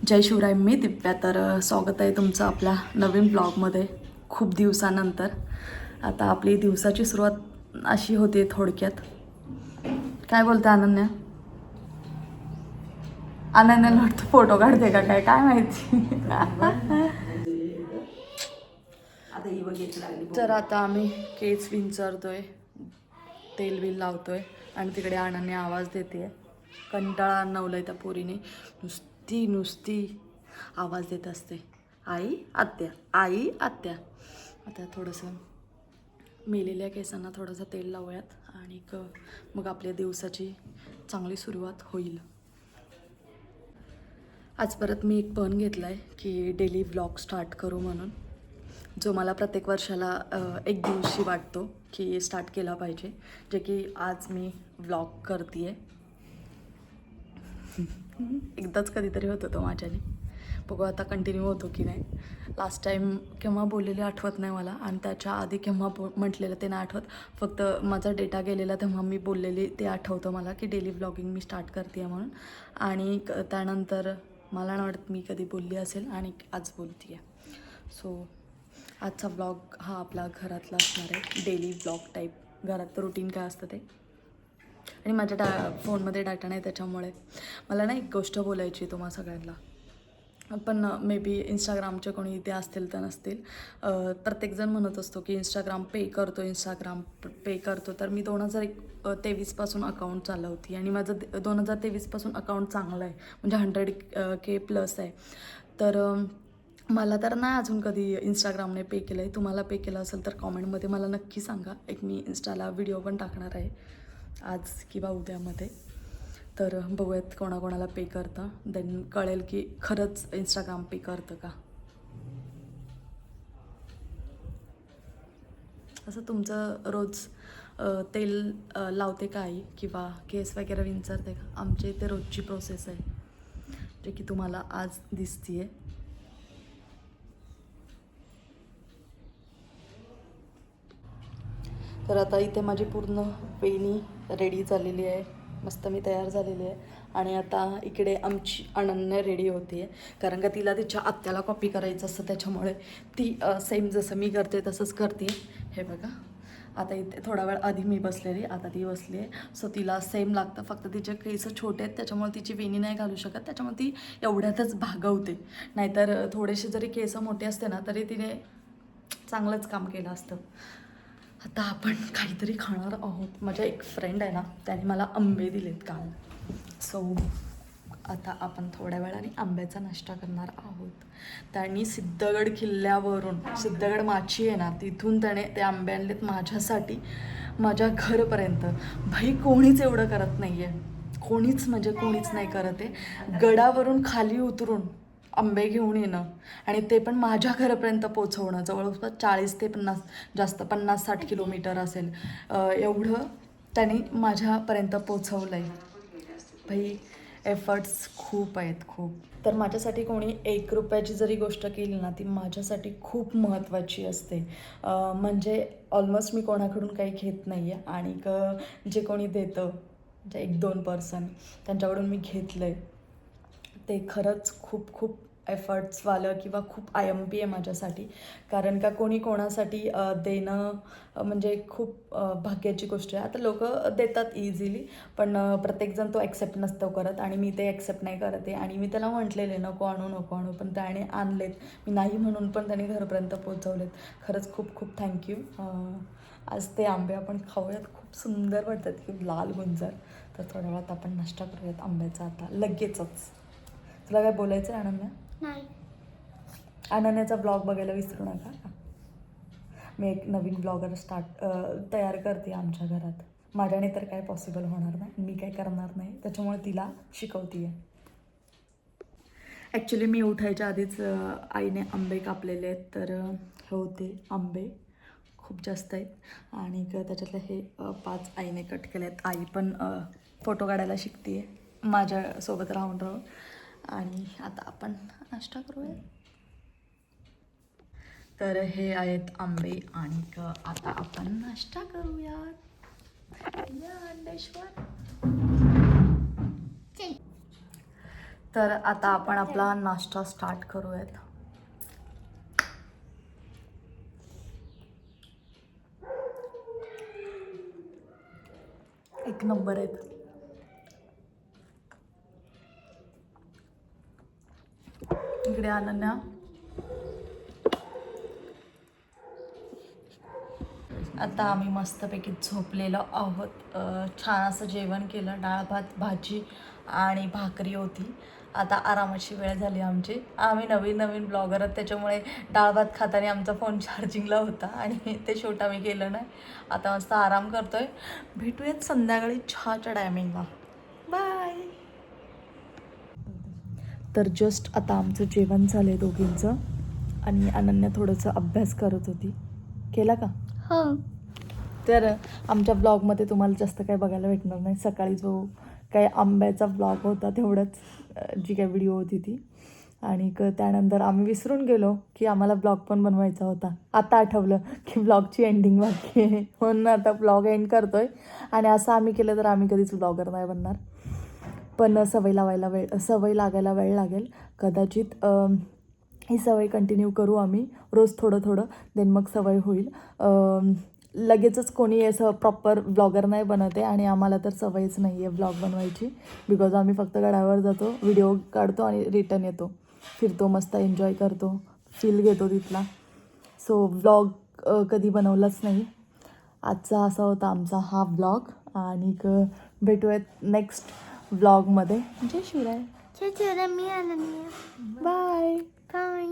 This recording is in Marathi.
जय शिवराय, मी दिव्या. तर स्वागत आहे तुमचं आपल्या नवीन ब्लॉगमध्ये खूप दिवसानंतर. आता आपली दिवसाची सुरुवात अशी होते थोडक्यात. काय बोलते अनन्या? अनन्याला वाटतं फोटो काढते का काय काय माहिती. तर आता आम्ही केस विंचरतोय, तेल बिल लावतोय आणि तिकडे अनन्या आवाज देते. कंटाळा आणवलाय त्या पोरीने. नुसती आवाज देत असते, आई आत्या, आई आत्या. आता थोडंसं मेलेल्या केसांना थोडंसं तेल लावूयात आणि मग आपल्या दिवसाची चांगली सुरुवात होईल. आज परत मी एक पण घेतला आहे की डेली व्लॉग स्टार्ट करू म्हणून, जो मला प्रत्येक वर्षाला एक दिवशी वाटतो की स्टार्ट केला पाहिजे, जे की आज मी व्लॉग करते आहे. एकदाच कधीतरी होतो तो माझ्याने, बघू आता कंटिन्यू होतो की नाही. लास्ट टाईम केव्हा बोललेले आठवत नाही मला, आणि त्याच्या आधी केव्हा म्हटलेलं ते नाही आठवत. फक्त माझा डेटा गेलेला तेव्हा मी बोललेली ते आठवतं मला की डेली व्लॉगिंग मी स्टार्ट करते आहे म्हणून. आणि त्यानंतर मला नाही वाटत मी कधी बोलली असेल, आणि आज बोलते आहे. सो आजचा व्लॉग हा आपला घरातला असणार आहे, डेली व्लॉग टाईप. घरात रुटीन काय असतं ते. आणि माझ्या फोनमध्ये डाटा नाही, त्याच्यामुळे मला ना एक गोष्ट बोलायची तुम्हा सगळ्यांना. पण मे बी इंस्टाग्रामचे कोणी इथे असतील तर नसतील. प्रत्येकजण म्हणत असतो की इंस्टाग्राम पे करतो. तर मी 2023पासून अकाउंट चालवते आणि माझं 2023पासून अकाउंट चांगलं आहे, म्हणजे 100K प्लस आहे. तर मला तर नाही अजून कधी इंस्टाग्रामने पे केलं आहे. तुम्हाला पे केलं असेल तर कॉमेंटमध्ये मला नक्की सांगा. एक मी इंस्टाला व्हिडिओ पण टाकणार आहे आज किंवा उद्यामध्ये. तर बघूयात कोणाकोणाला पे करतं, देन कळेल की खरंच इंस्टाग्राम पे करतं का. असं तुमचं रोज तेल लावते का आई, किंवा केस वगैरे विंचरते का? आमच्या इथे रोजची प्रोसेस आहे, जे की तुम्हाला आज दिसते आहे. तर आता इथे माझी पूर्ण वेणी रेडी झालेली आहे, मस्त मी तयार झालेली आहे. आणि आता इकडे आमची अनन्या रेडी होती आहे, कारण का तिला तिच्या आत्याला कॉपी करायचं असतं, त्याच्यामुळे ती सेम जसं मी करते तसंच करते. हे बघा, आता इथे थोडा वेळ आधी मी बसलेली, आता ती बसली आहे. सो तिला सेम लागतं, फक्त तिचे केस छोटे आहेत त्याच्यामुळे तिची वेणी नाही घालू शकत, त्याच्यामुळे ती एवढ्यातच भागवते. नाहीतर थोडेसे जरी केस मोठे असते ना तरी तिने चांगलंच काम केलं असतं. आता आपण काहीतरी खाणार आहोत. माझ्या एक फ्रेंड आहे ना, त्याने मला आंबे दिलेत काल. सो आता आपण थोड्या वेळाने आंब्याचा नाश्ता करणार आहोत. त्यांनी सिद्धगड किल्ल्यावरून, सिद्धगड माची आहे ना, तिथून त्याने ते आंबे आणलेत माझ्यासाठी, माझ्या घरपर्यंत. भाई कोणीच एवढं करत नाही आहे, कोणीच म्हणजे कोणीच नाही करत आहे. गडावरून खाली उतरून आंबे घेऊन येणं आणि ते पण माझ्या घरापर्यंत पोचवणं, जवळपास 40 ते 50, जास्त 50-60 किलोमीटर असेल, एवढं त्यांनी माझ्यापर्यंत पोचवलं आहे. भाई एफर्ट्स खूप आहेत, खूप. तर माझ्यासाठी कोणी 1 रुपयाची जरी गोष्ट केली ना, ती माझ्यासाठी खूप महत्त्वाची असते. म्हणजे ऑलमोस्ट मी कोणाकडून काही घेत नाही आहे, आणि जे कोणी देतं, म्हणजे 1-2 पर्सन त्यांच्याकडून मी घेतलं आहे, ते खरंच खूप खूप एफर्ट्सवालं किंवा खूप IMP आहे माझ्यासाठी. कारण का कोणी कोणासाठी देणं म्हणजे खूप भाग्याची गोष्ट आहे. आता लोक देतात इझिली, पण प्रत्येकजण तो ॲक्सेप्ट नसतो करत, आणि मी ते ॲक्सेप्ट नाही करत आहे. आणि मी त्याला म्हटलेले नको आणू, पण त्याने आणलेत. मी नाही म्हणून पण त्याने घरापर्यंत पोचवलेत. खरंच खूप खूप थँक्यू. आज ते आंबे आपण खाऊयात, खूप सुंदर वाटतात, खूप लाल गुंजार. तर थोड्या वेळात आपण नाश्ता करूयात आंब्याचा, आता लगेचच. तुला काय बोलायचं आहे अनन्या? नाही. अनन्याचा ब्लॉग बघायला विसरू नका. मी एक नवीन ब्लॉगर तयार करते आमच्या घरात. माझ्याने तर काय पॉसिबल होणार नाही, मी काय करणार नाही, त्याच्यामुळे तिला शिकवते आहे. ॲक्च्युली मी उठायच्या आधीच आईने आंबे कापलेले आहेत. तर हे होते आंबे, खूप जास्त आहेत, आणि त्याच्यातले हे 5 आईने कट केले आहेत. आई पण फोटो काढायला शिकते आहे माझ्यासोबत राहून. आणि आता आपण नाश्ता करूया. तर हे आहेत आंबे, आणि आता आपण नाश्ता करूयात. अंडेश्वर. तर आता आपण आपला नाश्ता स्टार्ट करूयात. एक नंबर आहेत. इकडे अनन्या आता आम्ही मस्तपैकी झोपलेलो आहोत. छान असं जेवण केलं, डाळ भात भाजी आणि भाकरी होती. आता आरामाची वेळ झाली आमची. आम्ही नवीन नवीन ब्लॉगर आहोत, त्याच्यामुळे डाळ भात खाताना आमचा फोन चार्जिंगला होता आणि ते शूट आम्ही केलं नाही. आता मस्त आराम करतोय. भेटूयात संध्याकाळी चहाच्या टायमिंगला. बाय. तर जस्ट आता आमचं जेवण झालं आहे दोघींचं आणि अनन्या थोडंसं अभ्यास करत होती. केला का? हो. तर आमच्या ब्लॉगमध्ये तुम्हाला जास्त काही बघायला भेटणार नाही. सकाळी जो काही आंब्याचा ब्लॉग होता तेवढंच, जी काही व्हिडिओ होती ती. आणि त्यानंतर आम्ही विसरून गेलो की आम्हाला ब्लॉग पण बनवायचा होता. आता आठवलं की ब्लॉगची एंडिंग बाकी आहे, म्हणून आता ब्लॉग एंड करतो आहे. आणि असं आम्ही केलं तर आम्ही कधीच ब्लॉगर नाही बनणार. पण सवय लागायला वेळ लागेल कदाचित. ही सवय कंटिन्यू करू आम्ही रोज थोडं थोडं, देन मग सवय होईल. लगेचच कोणी असं प्रॉपर ब्लॉगर नाही बनत आहे आणि आम्हाला तर सवयच नाही आहे ब्लॉग बनवायची. बिकॉज आम्ही फक्त गडावर जातो, व्हिडिओ काढतो आणि रिटर्न येतो, फिरतो, मस्त एन्जॉय करतो, फील घेतो तिथला. सो ब्लॉग कधी बनवलाच नाही. आजचा असा होता आमचा हा ब्लॉग. आणि भेटूयात नेक्स्ट ब्लॉगमध्ये. जय शिवराय. मी अनन्या. बाय. बाय.